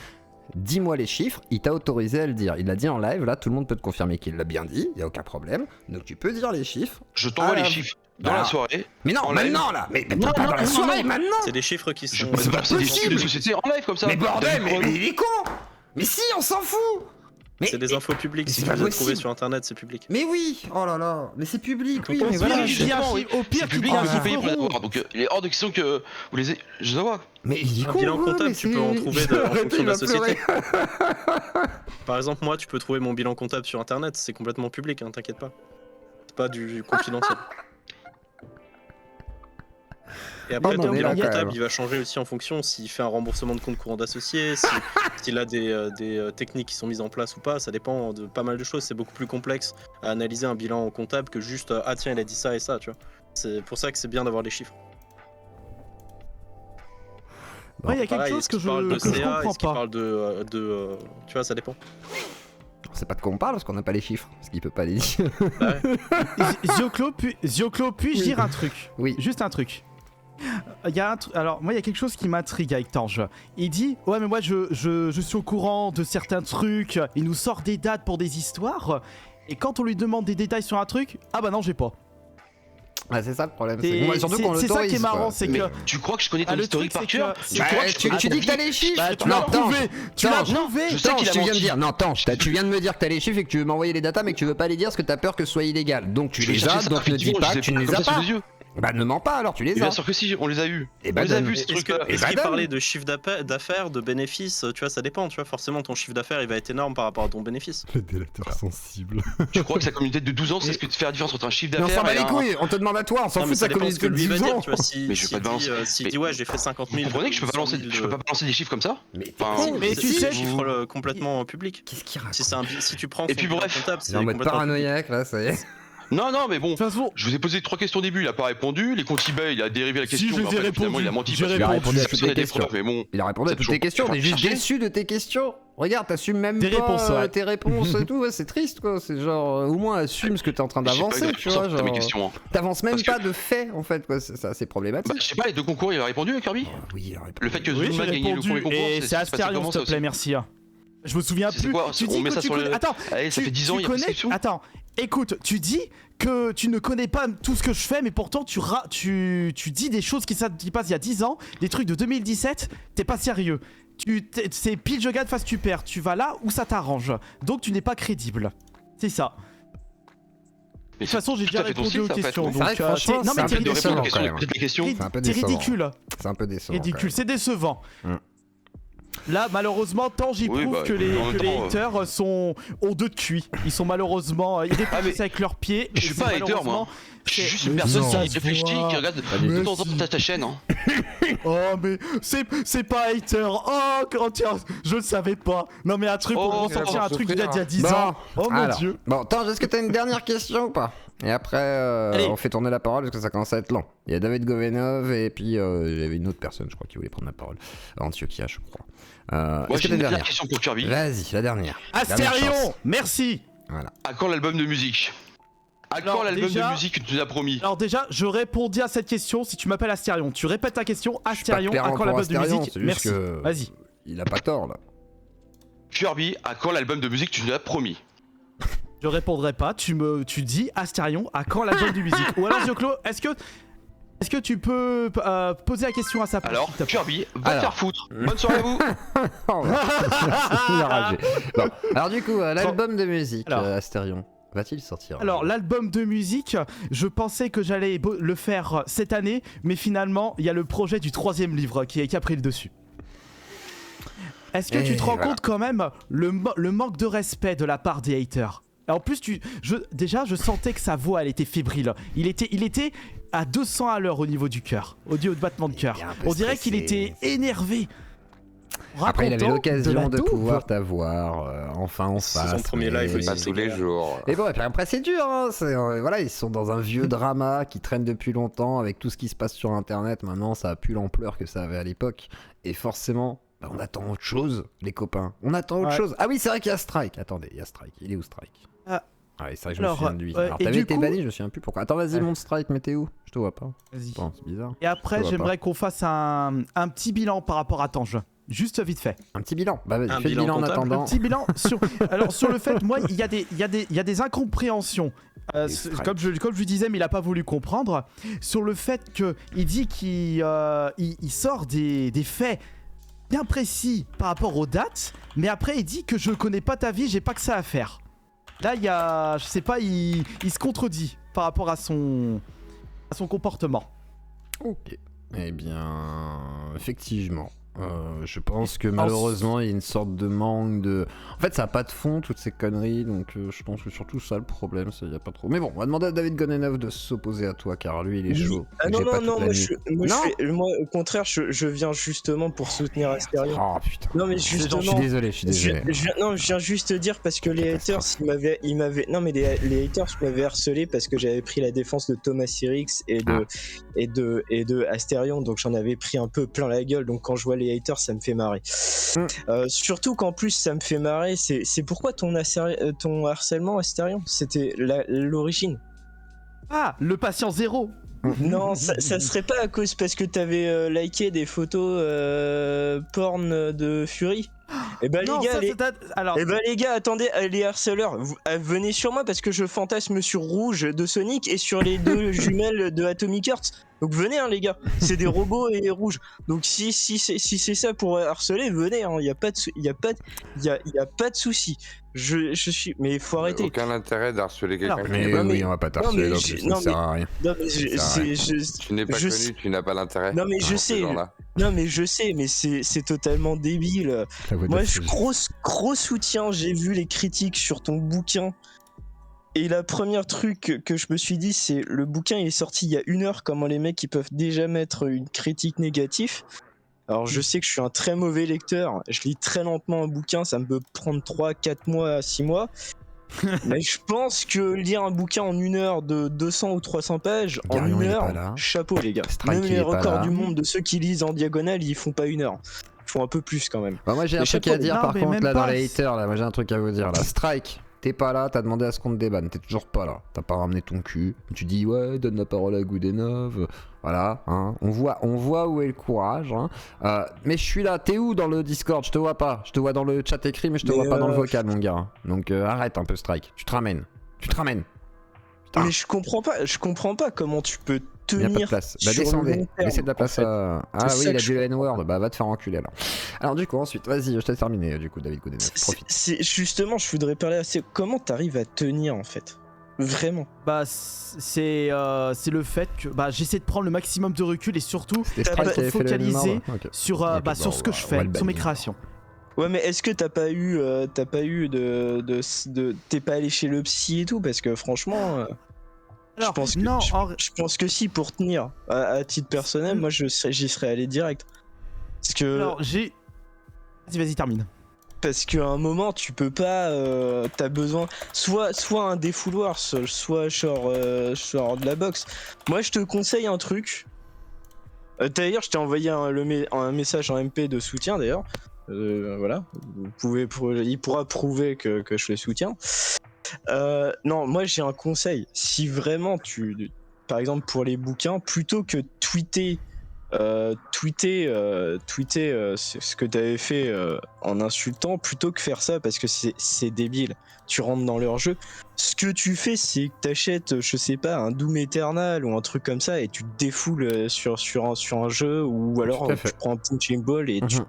Dis-moi les chiffres, il t'a autorisé à le dire. Il l'a dit en live, là tout le monde peut te confirmer qu'il l'a bien dit, y a aucun problème. Donc tu peux dire les chiffres. Je t'envoie Ah, les là. chiffres dans Bah. la soirée. Mais non, En live. maintenant là. Mais Non, pas non, dans la non, soirée, non. maintenant. C'est des chiffres qui Je sont. c'est pas c'est des possible. chiffres de société en live comme ça. Mais bordel, T'as vu mais quoi il est con. Mais si, on s'en fout. Mais, C'est des infos publiques. c'est Si pas vous les trouvez possible. sur internet, c'est public. mais oui. Oh là là. Mais c'est public, oui. Au Mais pire, voilà. il Qu'il y ait un justement, chiffre- Au C'est pire qu'il public, y ait un vous payez chiffre pour les rond. avoir. Donc il est hors de question que vous les ayez. Je les vois. Mais il est Un con. bilan ouais, comptable, mais tu peux en c'est- trouver en Arrêtez, fonction il de la va pleurer. société. Par exemple, moi, tu peux trouver mon bilan comptable sur internet. C'est complètement public, hein, t'inquiète pas. C'est pas du confidentiel. Et après, Non, ton mais bilan là, quand comptable, même. il va changer aussi en fonction s'il fait un remboursement de compte courant d'associé, s'il a des techniques qui sont mises en place ou pas. Ça dépend de pas mal de choses. C'est beaucoup plus complexe à analyser un bilan comptable que juste ah tiens, il a dit ça et ça, tu vois. C'est pour ça que c'est bien d'avoir les chiffres. Ouais, il y a quelque Pareil, chose est-ce que qu'il je parle de que je CA, comprends est-ce qu'il pas. parle tu vois, ça dépend. On sait pas de quoi on parle parce qu'on n'a pas les chiffres, parce qu'il peut pas les dire. Bah ouais. Zioclo, puis-je dire un truc? Oui. Juste un truc. Il y a alors moi il y a quelque chose qui m'intrigue avec Tange. Il dit ouais mais moi je suis au courant de certains trucs. Il nous sort des dates pour des histoires. Et quand on lui demande des détails sur un truc, ah bah non j'ai pas. Ah, c'est ça le problème. Et Moi, surtout qu'on c'est ça qui est l'autorise, marrant, quoi. c'est Mais que tu crois que je connais ton le historique truc, par c'est cœur? que- Tu crois que je tu connais dis que ta t'as vie? les chiffres. bah, tu Non, l'as Tange, prouvé. Tu l'as Tange, prouvé. Je sais Tange, qu'il a tu viens de menti. dire, non, Tange, tu viens de me dire que t'as les chiffres et que tu veux m'envoyer les datas mais que tu veux pas les dire parce que t'as peur que ce soit illégal. Donc tu Je vais les chercher as, ça donc ne dis rapidement, pas je que sais tu ne les comme as ça sous pas. les yeux. Bah ne mens pas alors, tu les Bien as. sûr que si, on les a eus. Et On bah les a donne. vus ces Est-ce trucs-là. Et est-ce bah qu'il donne. parlait de chiffre d'affaires, de bénéfices? Tu vois, ça dépend, tu vois. Forcément, ton chiffre d'affaires, il va être énorme par rapport à ton bénéfice. Le délateur sensible. Je crois que sa communauté de 12 ans, c'est ce que tu fais la différence entre un chiffre Mais on d'affaires s'en bat et les un... couilles, on te demande à toi, on s'en Non, fout mais de ça sa dépend ce communauté que de lui va 10 dire, ans. tu vois. Si, Mais je vais pas te balancer. s'il dit, ouais, j'ai fait 50 000. Vous comprenez que je peux pas 100 000 balancer des chiffres comme ça? Mais Enfin, Si, mais tu tu sais, sais, chiffre complètement public. qu'est-ce qu'il raconte? Si tu prends Et son puis bilan bref, comptable, Il c'est est en mode complètement public. paranoïaque là, ça y est. Non, non, mais bon, De toute façon, je vous ai posé 3 questions au début, il a pas répondu. Les comptes eBay, il a dérivé la Si, question. je mais les ai après, finalement, répondu. il a menti J'ai parce que répondu à toutes personne les n'a des questions. preuves, mais bon. Il a répondu à C'est toutes tes toujours- questions, tu vas t'es juste chercher. déçu de tes questions. Regarde, t'assumes même Des pas réponses, ouais. tes réponses et tout, ouais, c'est triste quoi. C'est genre, au moins assume ce que t'es en train J'ai pas eu de d'avancer, réponse tu vois. à toutes mes Genre, questions. Hein. t'avances même Parce que- pas de fait en fait, quoi. C'est ça, c'est Bah, problématique. je sais pas, les 2 concours, il a répondu, Kirby? Oui, il a répondu. Le fait que oui, j'ai Zuma a gagné le répondu. premier concours, Et c'est ça se passait Astérion, comment, s'il ça te plaît, aussi merci. Je me souviens C'est plus. quoi, Tu on dis met que ça tu sur le- connais. Attends, Allez, ça fait 10 ans, il y a connais... prescription. Attends, écoute, tu dis que tu ne connais pas tout ce que je fais, mais pourtant tu dis des choses qui passent il y a 10 ans, des trucs de 2017, t'es pas sérieux. C'est pile je gagne face tu perds, tu vas là où ça t'arrange. Donc tu n'es pas crédible. C'est ça. De toute façon, j'ai tout déjà à fait ton répondu style, aux ça, en fait. questions. C'est vrai Donc, que franchement, non, c'est mais un t'es peu De décevant, répondre aux quand questions, même. peut-être les questions. C'est un peu T'es décevant. ridicule. C'est un peu décevant. Ridicule, c'est décevant. Mm. Là, malheureusement, tant j'y Oui, prouve bah, que les en même temps, haters ont deux de cuit. Ils sont malheureusement, ils réfléchissent avec leurs pieds. Je suis et pas c'est hater, moi. malheureusement- Je suis juste Mais une personne ça qui se réfléchit, voit. qui regarde du de tout. temps en temps ta chaîne. Hein. Oh, mais c'est pas hater. Oh, tiens, je le savais pas. Non, mais un truc, Oh, on sortir un truc qui date d'il y a 10 Bon, ans. Oh mon alors, dieu. Bon, attends, est-ce que t'as une dernière question ou pas? Et après, Allez. on fait tourner la parole parce que ça commence à être lent. Il y a David Govenov et puis il y avait une autre personne, je crois, qui voulait prendre la parole. Antiochia, je crois. Moi, Est-ce que j'ai t'as une une dernière dernière? question pour Kirby. Vas-y, la dernière. Dernière Astérion, chance. merci. Voilà. À quand l'album de musique? À quand Alors, l'album déjà- de musique que tu nous as promis? Alors déjà, je répondis à cette question. Si tu m'appelles Astérion, tu répètes ta question. Je suis pas Astérion, clair à quand pour la base de Astérion, musique? c'est juste Merci. que Vas-y. Il a pas tort là. Kirby, à quand l'album de musique que tu nous as promis? Je répondrai pas. Tu dis Astérion, à quand l'album de musique? Ou alors Zioclo, est-ce que tu peux poser la question à sa place? Alors, s'il te plaît Kirby, va te Alors. faire foutre. Bonne soirée à vous. Oh, il a ragé. Bon, alors du coup, l'album de musique, Alors. Astérion, va-t-il sortir? Alors l'album de musique, je pensais que j'allais le faire cette année, mais finalement il y a le projet du 3e livre qui a pris le dessus. Est-ce que Et tu te rends voilà. compte quand même le manque de respect de la part des haters? En plus, je sentais que sa voix elle était fébrile. Il était à 200 à l'heure au niveau du cœur, au niveau de battement de cœur. Il est un peu On dirait qu'il stressé. était énervé. Après, il avait Racontant l'occasion de la pouvoir douve. t'avoir enfin en C'est face. son premier mais- live aussi. Pas c'est tous les clair. jours. Et bon, et puis après, c'est dur. Hein, voilà, ils sont dans un vieux drama qui traîne depuis longtemps avec tout ce qui se passe sur Internet. Maintenant, ça a plus l'ampleur que ça avait à l'époque. Et forcément, bah, on attend autre chose, les copains. On attend autre Ouais. chose. Ah oui, c'est vrai qu'il y a Strike. Attendez, il y a Strike. Il est où Strike? Ah. oui, c'est vrai que je Alors, me souviens de lui. ouais, Alors, et t'avais du été coup- banni, je me souviens plus pourquoi. Attends, vas-y, Ouais. monte Strike, mais t'es où? Je te vois pas. Vas-y. Bon, c'est bizarre. Et après, Ça va j'aimerais pas. qu'on fasse un petit bilan par rapport à Tange. Juste vite fait. Un petit bilan. Bah, vas-y, Un fais le bilan bilan en comptable. attendant. Un petit bilan sur, alors, sur le fait, moi, il y a des incompréhensions. Des strikes. Comme je lui disais, mais il a pas voulu comprendre. Sur le fait qu'il dit qu'il il sort des faits bien précis par rapport aux dates, mais après il dit que je connais pas ta vie, j'ai pas que ça à faire. Là, il y a, je sais pas, il se contredit par rapport à son comportement. Ok. Eh bien, effectivement. Je pense que malheureusement, il y a une sorte de manque de. En fait, ça a pas de fond, toutes ces conneries, donc je pense que surtout ça le problème, il y a pas trop. Mais bon, on va demander à David Gonenov de s'opposer à toi, car lui, il est chaud. Ah Et non, j'ai pas non, toute non, la nuit. moi, au contraire, je viens justement pour soutenir Astérion. Oh putain. Non, mais Je suis justement, désolé, je suis désolé. je viens juste dire parce que les haters, ils m'avaient, non, mais les haters m'avaient harcelé parce que j'avais pris la défense de Thomas Sirix et de Astérion, donc j'en avais pris un peu plein la gueule. Donc quand je vois les haters, ça me fait marrer. Surtout qu'en plus, ça me fait marrer. C'est pourquoi ton harcèlement, Astérion, c'était l'origine. Ah, le patient zéro. Non, ça serait pas à cause parce que t'avais liké des photos porn de Fury. Et bah Non, les gars, ça, alors, les gars, attendez, les harceleurs, venez sur moi parce que je fantasme sur Rouge de Sonic et sur les deux jumelles de Atomic Heart. Donc venez les gars, c'est des robots et rouges. Donc si c'est ça pour harceler, venez, y a pas de souci. Je suis. Mais faut arrêter. Aucun intérêt d'harceler quelqu'un Alors, qui Mais n'est non, pas oui, mais- on va pas non, t'harceler mais là, j'ai- ça non, sert à rien. Non, mais Ça sert à rien. Tu n'es pas je connu, tu n'as pas l'intérêt. Non, mais je pour ces sais. gens-là. Non, mais je sais, mais c'est totalement débile. La voix de Moi, la je CG. gros soutien. J'ai vu les critiques sur ton bouquin. Et la première truc que je me suis dit, c'est le bouquin il est sorti il y a 1 heure. Comment les mecs ils peuvent déjà mettre une critique négative. Alors je sais que je suis un très mauvais lecteur. Je lis très lentement un bouquin. Ça me peut prendre 3, 4 mois, 6 mois. Mais je pense que lire un bouquin en 1 heure de 200 ou 300 pages, en Garion, 1 il est heure, pas là. chapeau les gars. Strike, Même il les est pas records là. du monde de ceux qui lisent en diagonale, ils font pas 1 heure. Ils font un peu plus quand même. Bah, moi j'ai un Mais truc chapeau, à dire non, par mais contre même là dans pas. les haters là, moi j'ai un truc à vous dire là. Strike, t'es pas là, t'as demandé à ce qu'on te débanne, t'es toujours pas là. T'as pas ramené ton cul. Tu dis ouais, donne la parole à Goudenov. Voilà, hein. On voit où est le courage. Hein. Mais je suis là, t'es où dans le Discord? Je te vois pas. Je te vois dans le chat écrit, mais je te Mais vois pas dans le vocal, mon gars. Donc arrête un peu, Strike. Tu te ramènes. Putain. Mais je comprends pas comment tu peux Il y a pas de tenir place. Bah sur le descendez. long terme, Laissez de la en place fait. à. Ah C'est oui, ça il a que dit je le comprends. N-word. Bah va te faire enculer alors. Alors du coup ensuite, vas-y, je t'ai terminé du coup, David Goudenov. Profite. C'est justement, je voudrais parler assez. Comment t'arrives à tenir en fait? Vraiment. Bah c'est le fait que bah j'essaie de prendre le maximum de recul et surtout C'était T'as Strike pas qui avait fait le focalisé N-word. Ok. sur Ok, bah, bon, sur ce que je on va fais, le sur mes bannir. créations. Ouais, mais est-ce que t'as pas eu t'es pas allé chez le psy et tout? Parce que franchement, Alors, je pense que non, je pense que si, pour tenir à titre personnel, moi j'y serais allé direct. Parce que alors j'ai vas-y termine. Parce qu'à un moment, tu peux pas. T'as besoin. Soit un défouloir, soit genre de la boxe. Moi, je te conseille un truc. D'ailleurs, je t'ai envoyé un message en MP de soutien, d'ailleurs. Voilà. Il pourra prouver que je le soutiens. Non, moi, j'ai un conseil. Si vraiment par exemple, pour les bouquins, plutôt que tweeter ce que t'avais fait en insultant, plutôt que faire ça parce que c'est débile, tu rentres dans leur jeu. Ce que tu fais, c'est que t'achètes, je sais pas, un Doom Eternal ou un truc comme ça et tu te défoules sur un jeu, ou alors Tout à fait. tu prends un punching ball et tu te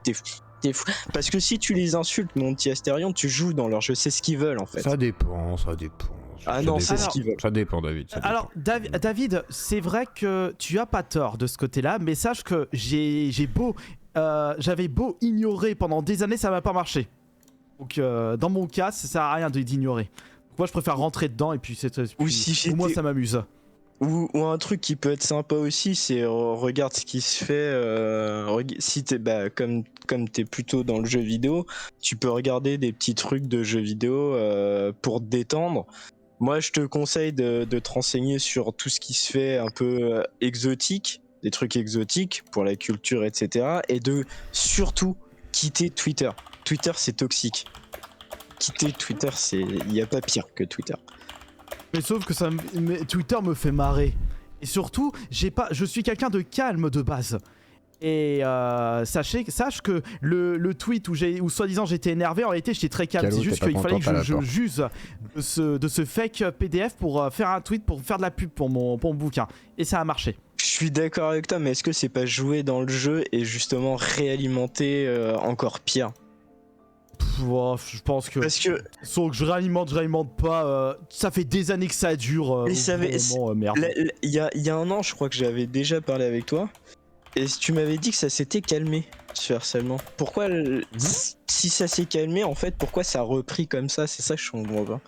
défoules. Parce que si tu les insultes, mon petit Astérion, tu joues dans leur jeu, c'est ce qu'ils veulent en fait. Ça dépend. Ah non, c'est dépend. ce qu'ils veulent. Ça dépend, David. Ça Alors David, c'est vrai que tu as pas tort de ce côté-là, mais sache que j'avais beau ignorer pendant des années, ça m'a pas marché. Donc dans mon cas, ça sert à rien d'ignorer. Moi je préfère rentrer dedans et puis si ou moi j'étais- ça m'amuse. Ou un truc qui peut être sympa aussi, c'est regarde ce qui se fait. Si t'es comme t'es plutôt dans le jeu vidéo, tu peux regarder des petits trucs de jeux vidéo pour te détendre. Moi, je te conseille de te renseigner sur tout ce qui se fait un peu exotique, des trucs exotiques pour la culture, etc. Et de surtout quitter Twitter. Twitter, c'est toxique. Quitter Twitter, il n'y a pas pire que Twitter. Mais sauf que Twitter me fait marrer. Et surtout, je suis quelqu'un de calme de base. Et sache que le tweet où soi-disant j'étais énervé, en réalité j'étais très calme. Calou, C'est juste t'es pas qu'il fallait content, que t'as je la j'use de ce fake PDF pour faire un tweet, pour faire de la pub pour mon bouquin. Et ça a marché. Je suis d'accord avec toi, mais est-ce que c'est pas jouer dans le jeu et justement réalimenter encore pire? Je pense que. Parce que Sauf que je réalimente pas. Ça fait des années que ça dure. Mais ça avait- vraiment, merde. il y a 1 an, je crois que j'avais déjà parlé avec toi, et tu m'avais dit que ça s'était calmé, ce harcèlement. Pourquoi, si ça s'est calmé, en fait, pourquoi ça a repris comme ça? C'est ça que je comprends pas.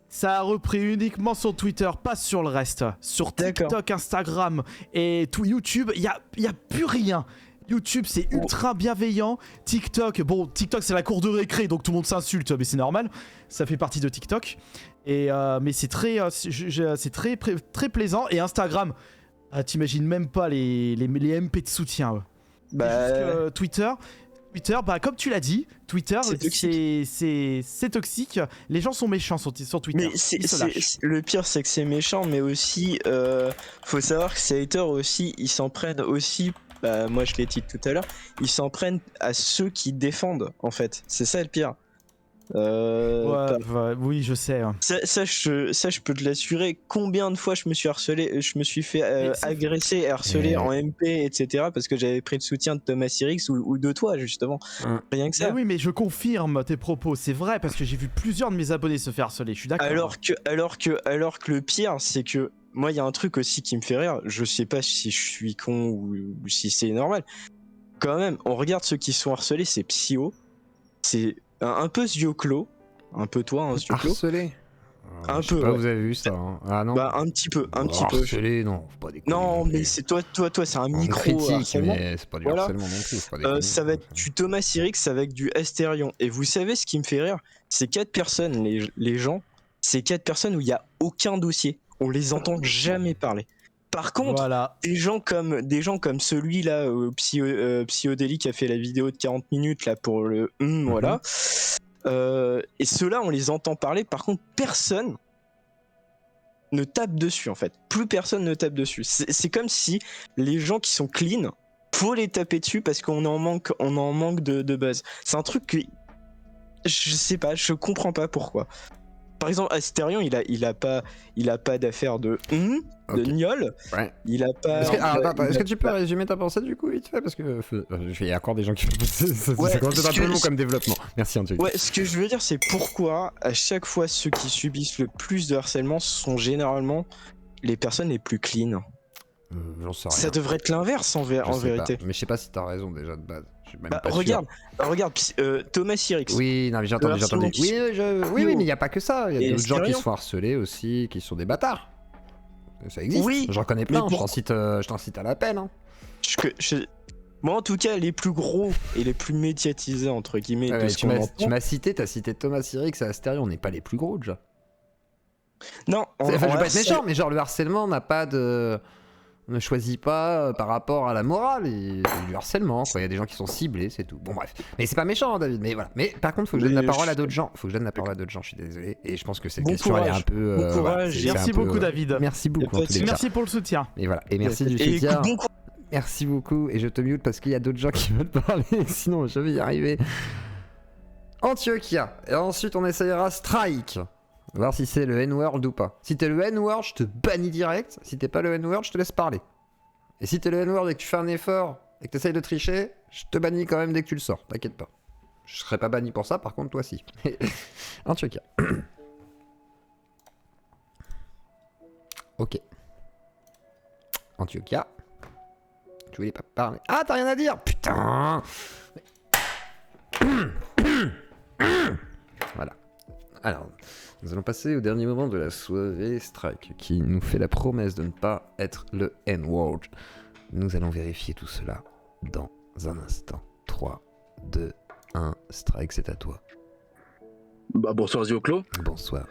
Ça a repris uniquement sur Twitter, pas sur le reste. Sur D'accord. TikTok, Instagram et tout YouTube, il y a plus rien. YouTube c'est ultra bienveillant. TikTok c'est la cour de récré donc tout le monde s'insulte, mais c'est normal. Ça fait partie de TikTok. Et mais c'est très très plaisant. Et Instagram, t'imagines même pas les MP de soutien. Ouais. Bah, C'est juste que Twitter, bah comme tu l'as dit, Twitter C'est toxique. c'est toxique. Les gens sont méchants sur Twitter. mais Ils se lâchent. le pire, c'est que c'est méchant, mais aussi, faut savoir que ces haters aussi, ils s'en prennent aussi. Bah, moi, je l'ai dit tout à l'heure, ils s'en prennent à ceux qui défendent, en fait. C'est ça le pire. Oui, je sais. Ça, je peux te l'assurer. Combien de fois je me suis harcelé, je me suis fait Mais c'est- agresser et harceler en MP, etc. parce que j'avais pris le soutien de Thomas Sirix ou de toi, justement. Hum. Rien que Mais ça. oui, mais je confirme tes propos, c'est vrai parce que j'ai vu plusieurs de mes abonnés se faire harceler, je suis d'accord. Alors que le pire, c'est que moi, il y a un truc aussi qui me fait rire. Je sais pas si je suis con ou si c'est normal. Quand même, on regarde ceux qui sont harcelés, c'est Psyo. C'est un peu Zioclo. Un peu toi, hein, Zioclo. Harcelé. Un Je sais peu, pas, ouais. vous avez vu ça hein. Ah non. Bah, un petit peu. Harcelé, non, faut pas déconner. Non, mais plus. c'est toi, c'est un On micro critique, harcèlement. mais c'est pas du Voilà. harcèlement non plus. Faut pas déconner. Ça va être du Thomas Sirix avec du Asterion. Et vous savez ce qui me fait rire? C'est 4 personnes, les gens, c'est 4 personnes où il n'y a aucun dossier. On les entend jamais parler. Par contre, Voilà. des gens comme celui-là, Psyodélie qui a fait la vidéo de 40 minutes là pour le voilà. Et ceux-là, on les entend parler. Par contre, personne ne tape dessus en fait. Plus personne ne tape dessus. C'est comme si les gens qui sont clean, faut les taper dessus parce qu'on en manque de buzz. C'est un truc que je sais pas, je comprends pas pourquoi. Par exemple, Asterion, il a pas d'affaire de Ok. gnol. Ouais. Il a pas. Est-ce que tu peux résumer ta pensée du coup vite fait parce que il y a encore des gens qui Ouais, ça commence à être un peu ce que- long comme développement. Merci Antoine. Ouais, ce que je veux dire, c'est pourquoi à chaque fois ceux qui subissent le plus de harcèlement sont généralement les personnes les plus clean. J'en sais rien. Ça devrait être l'inverse en Je sais vérité. pas. Mais je sais pas si t'as raison déjà de base. Je suis même Bah, pas sûr. regarde, Thomas Sirix. Oui, non mais j'ai entendu. harcèlement Oui, mais il n'y a pas que ça. Il y a Et d'autres gens qui Asterion. se font harceler aussi, qui sont des bâtards. Ça existe. Oui, J'en connais mais plein. Je t'en cite à l'appel. Hein. Moi, en tout cas, les plus gros et les plus médiatisés, entre guillemets, de ce Tu qu'on m'as entend. t'as cité Thomas Sirix et Asterion. On n'est pas les plus gros déjà. Non, Je veux pas être méchant, mais genre le harcèlement n'a pas de. On ne choisit pas par rapport à la morale, c'est du harcèlement, quoi. Il y a des gens qui sont ciblés, c'est tout. Bon, bref. Mais c'est pas méchant, David, mais voilà. Mais par contre, faut que je donne la parole à d'autres gens. Je suis désolé. Et je pense que cette Bon question, elle est courage. un peu. Bon courage. c'est Merci un peu, beaucoup, David. Merci beaucoup, pas en de tous les cas. Merci pour le soutien. Et voilà. Et merci du Et soutien. écoute, bon courage. Merci beaucoup. Et je te mute parce qu'il y a d'autres gens qui veulent parler. Sinon, je vais y arriver. Antioquia. Et ensuite, on essayera Strike. Voir si c'est le N-word ou pas. Si t'es le N-word, je te bannis direct. Si t'es pas le N-word, je te laisse parler. Et si t'es le N-word et que tu fais un effort et que t'essayes de tricher, je te bannis quand même dès que tu le sors. T'inquiète pas. Je serai pas banni pour ça, par contre, toi si. Antioquia. Ok. Antioquia. Tu voulais pas parler. Ah, t'as rien à dire. Putain. Voilà. Alors, nous allons passer au dernier moment de la soirée. Strike, qui nous fait la promesse de ne pas être le N-word. Nous allons vérifier tout cela dans un instant. 3, 2, 1. Strike, c'est à toi. Bah bonsoir Zioclo. Bonsoir.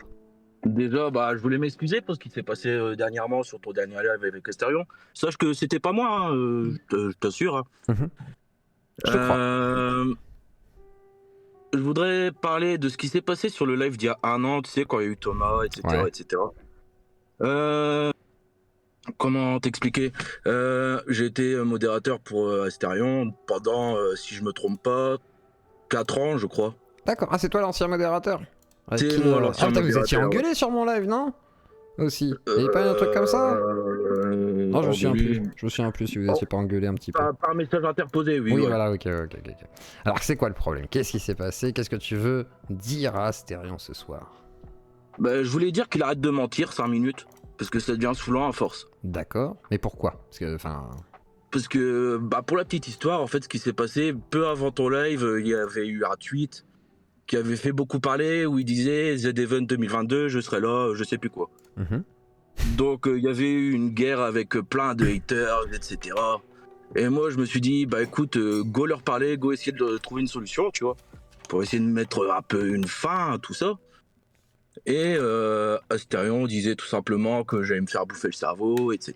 Déjà, je voulais m'excuser pour ce qui s'est passé dernièrement sur ton dernier live avec Asterion. Sache que c'était pas moi, hein, je t'assure. Hein. Mhm. Je te crois. Je voudrais parler de ce qui s'est passé sur le live d'il y a un an, tu sais, quand il y a eu Thomas, etc. Ouais. etc. Comment t'expliquer J'ai été modérateur pour Asterion pendant, si je me trompe pas, 4 ans, je crois. D'accord. Ah, c'est toi l'ancien modérateur. Avec C'est qui, moi, l'ancien putain, vous étiez modérateur, engueulé sur mon live, non? Aussi. Il y avait pas eu un truc comme ça? Non, je me souviens plus. Je me souviens plus si vous étiez pas engueulé un petit peu. Par message interposé, oui. Oui, ouais. voilà, ok. Alors, c'est quoi le problème? Qu'est-ce qui s'est passé? Qu'est-ce que tu veux dire à Asterion ce soir? Je voulais dire qu'il arrête de mentir 5 minutes, parce que ça devient saoulant à force. D'accord. Mais pourquoi? Parce que, enfin... Parce que, pour la petite histoire, en fait, ce qui s'est passé, peu avant ton live, il y avait eu un tweet qui avait fait beaucoup parler, où il disait « The Event 2022, je serai là, je sais plus quoi ». Donc, il y avait eu une guerre avec plein de haters, etc. Et moi, je me suis dit, écoute, go leur parler, go essayer de trouver une solution, tu vois, pour essayer de mettre un peu une fin à tout ça. Et Asterion disait tout simplement que j'allais me faire bouffer le cerveau, etc.